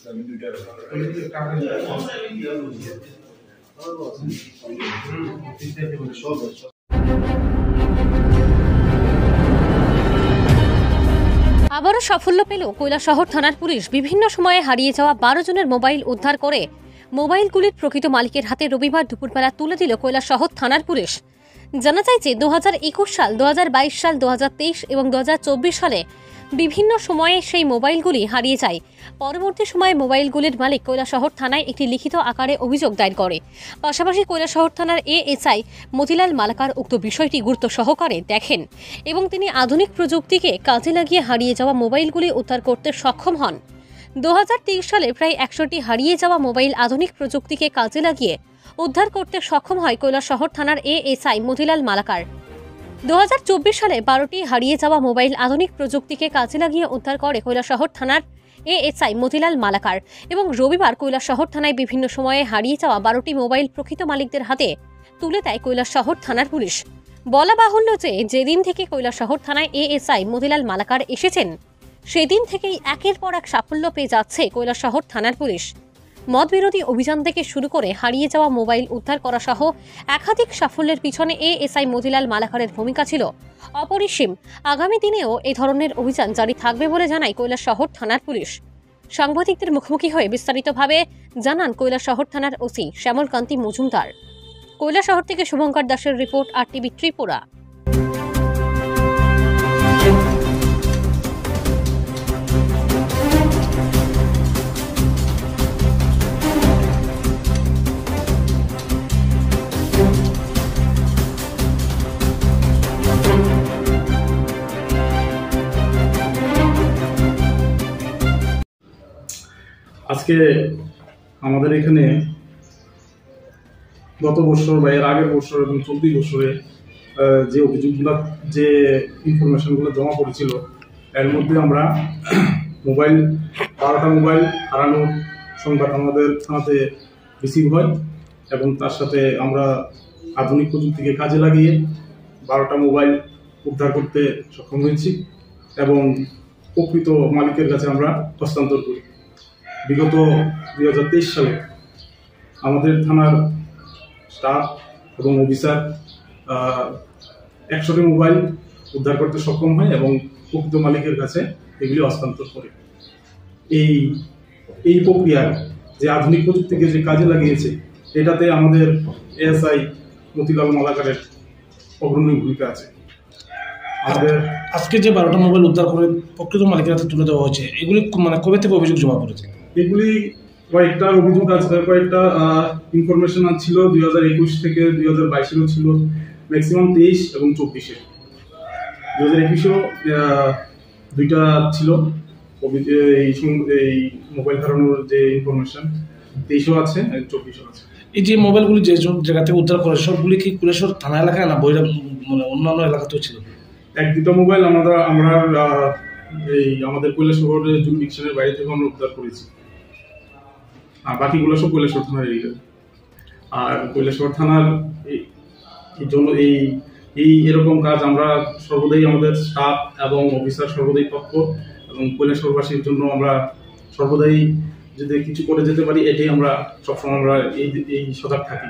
আবারও সাফল্য পেল কৈলাসহর থানার পুলিশ। বিভিন্ন সময়ে হারিয়ে যাওয়া 12 জনের মোবাইল উদ্ধার করে মোবাইলগুলির প্রকৃত মালিকের হাতে রবিবার দুপুরবেলা তুলে দিল কৈলাসহর থানার পুলিশ। জানা যায় যে 2021 সাল, 2022 সাল, 2023 এবং 2024 সালে বিভিন্ন সময়ে সেই মোবাইলগুলি হারিয়ে যায়। পরবর্তী সময়ে মোবাইলগুলির মালিক কৈলাসহর থানায় একটি লিখিত আকারে অভিযোগ দায়ের করে। পাশাপাশি কৈলাসহর থানার এএসআই মতিলাল মালাকার উক্ত বিষয়টি গুরুত্ব সহকারে দেখেন এবং তিনি আধুনিক প্রযুক্তিকে কাজে লাগিয়ে হারিয়ে যাওয়া মোবাইলগুলি উদ্ধার করতে সক্ষম হন। 2023 সালে প্রায় 100টি হারিয়ে যাওয়া মোবাইল আধুনিক প্রযুক্তিকে কাজে লাগিয়ে উদ্ধার করতে সক্ষম হয় কৈলাসহর থানার এএসআই মতিলাল মালাকার। 2024 সালে 12টি হারিয়ে যাওয়া মোবাইল আধুনিক প্রযুক্তিকে কাজে লাগিয়ে উদ্ধার করে কৈলাসহর থানার এএসআই মতিলাল মালাকার এবং রবিবার কৈলাসহর থানায় বিভিন্ন সময়ে হারিয়ে যাওয়া 12টি মোবাইল প্রকৃত মালিকদের হাতে তুলে দেয় কৈলাসহর থানার পুলিশ। বলা বাহুল্য যে যেদিন থেকে কৈলাসহর থানায় এএসআই মতিলাল মালাকার এসেছেন সেদিন থেকেই একের পর এক সাফল্য পেয়ে যাচ্ছে কৈলাসহর থানার পুলিশ। মদ বিরোধী অভিযান থেকে শুরু করে হারিয়ে যাওয়া মোবাইল উদ্ধার করা সহ একাধিক সাফল্যের পিছনে এএসআই মতিলাল মালাকারের ভূমিকা ছিল অপরিসীম। আগামী দিনেও এই ধরনের অভিযান জারি থাকবে বলে জানায় কৈলাসহর থানার পুলিশ। সাংবাদিকদের মুখোমুখি হয়ে বিস্তারিতভাবে জানান কৈলাসহর থানার ওসি শ্যামলকান্তি মজুমদার। কৈলাসহর থেকে শুভঙ্কর দাসের রিপোর্ট, RTV ত্রিপুরা। আজকে আমাদের এখানে গত বছর বা এর আগের বছর এবং 24 বছরে যে অভিযোগগুলো, যে ইনফরমেশনগুলো জমা পড়েছিল, এর মধ্যে আমরা 12টা মোবাইল হারানোর সংবাদ আমাদের থানাতে রিসিভ হয় এবং তার সাথে আমরা আধুনিক প্রযুক্তিকে কাজে লাগিয়ে 12টা মোবাইল উদ্ধার করতে সক্ষম হয়েছি এবং প্রকৃত মালিকের কাছে আমরা হস্তান্তর করি। বিগত 2023 সালে আমাদের থানার স্টাফ এবং অফিসার 100টি মোবাইল উদ্ধার করতে সক্ষম হয় এবং প্রকৃত মালিকের কাছে এগুলি হস্তান্তর করে। এই প্রক্রিয়া যে আধুনিক প্রযুক্তিকে যে কাজে লাগিয়েছে, এটাতে আমাদের এএসআই মতিলাল মালাকারের অগ্রণী ভূমিকা আছে। আমাদের আজকে যে 12টা মোবাইল উদ্ধার করে প্রকৃত মালিকের হাতে তুলে দেওয়া হয়েছে, এগুলি মানে কবে থেকে অভিযোগ জমা পড়েছে? এগুলি কয়েকটা অভিযোগ আছে, কয়েকটা ইনফরমেশন ছিল 2021 থেকে 2022-এও ছিল, ম্যাক্সিমাম 23 এবং 24-এ। 2021-এও 2টা ছিল এই মোবাইল হারানোর যে ইনফরমেশন, 23-এও আছে, 24-এও আছে। এই যে মোবাইলগুলি যে জায়গা থেকে উদ্ধার করে সবগুলি কি কৈলাসহর থানা এলাকায় না বৈরা মানে অন্যান্য এলাকাতেও ছিল? 1-2টা মোবাইল আমরা আমাদের কৈলাসহরের জুরিডিকশনের বাইরে থেকে আমরা উদ্ধার করেছি, আর বাকিগুলো সব কৈলাসহর থানার এরিয়া। আর কৈলাসহর থানার এই জন্য এই এরকম কাজ আমরা সর্বদাই, আমাদের স্টাফ এবং অফিসার সর্বদাই তৎপর এবং কৈলাসহরবাসীর জন্য আমরা সর্বদাই যদি কিছু করে যেতে পারি, এটাই আমরা সবসময় আমরা এই সজাগ থাকি।